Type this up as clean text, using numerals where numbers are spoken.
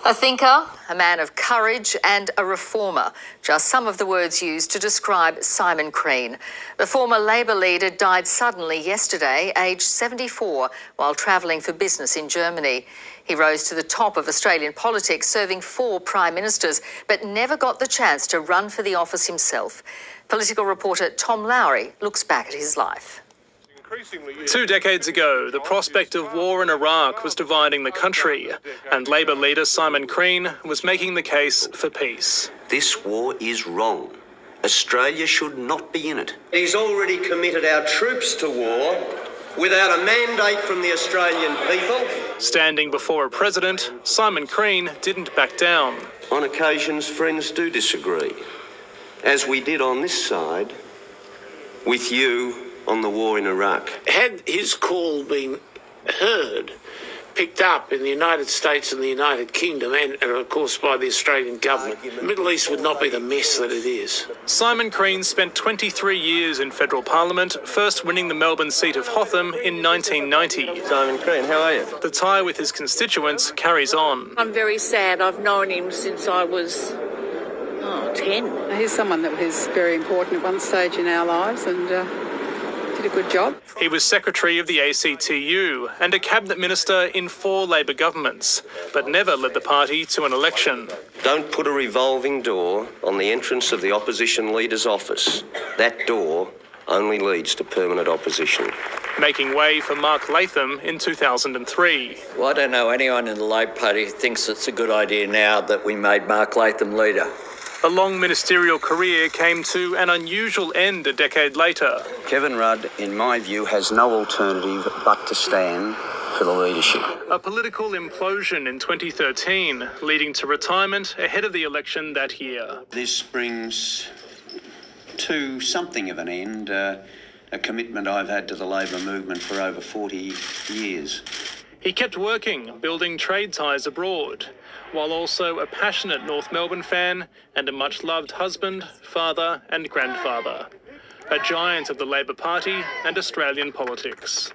A thinker, a man of courage and a reformer. Just some of the words used to describe Simon Crean. The former Labor leader died suddenly yesterday, aged 74, while travelling for business in Germany. He rose to the top of Australian politics, serving 4 prime ministers, but never got the chance to run for the office himself. Political reporter Tom Lowry looks back at his life. 2 decades ago, the prospect of war in Iraq was dividing the country, and Labor leader Simon Crean was making the case for peace. This war is wrong. Australia should not be in it. He's already committed our troops to war without a mandate from the Australian people. Standing before a president, Simon Crean didn't back down. On occasions, friends do disagree, as we did on this side with you on the war in Iraq. Had his call been heard, picked up in the United States and the United Kingdom and of course by the Australian government, the Middle East would not be the mess that it is. Simon Crean spent 23 years in federal parliament, first winning the Melbourne seat of Hotham in 1990. Simon Crean, how are you? The tie with his constituents carries on. I'm very sad. I've known him since I was 10. He's someone that was very important at one stage in our lives and did a good job. He was secretary of the ACTU and a cabinet minister in 4 Labor governments, but never led the party to an election. Don't put a revolving door on the entrance of the opposition leader's office. That door only leads to permanent opposition. Making way for Mark Latham in 2003. Well, I don't know anyone in the Labor Party who thinks it's a good idea now that we made Mark Latham leader. A long ministerial career came to an unusual end a decade later. Kevin Rudd, in my view, has no alternative but to stand for the leadership. A political implosion in 2013, leading to retirement ahead of the election that year. This brings to something of an end, a commitment I've had to the Labor movement for over 40 years. He kept working, building trade ties abroad, while also a passionate North Melbourne fan and a much-loved husband, father and grandfather. A giant of the Labor Party and Australian politics.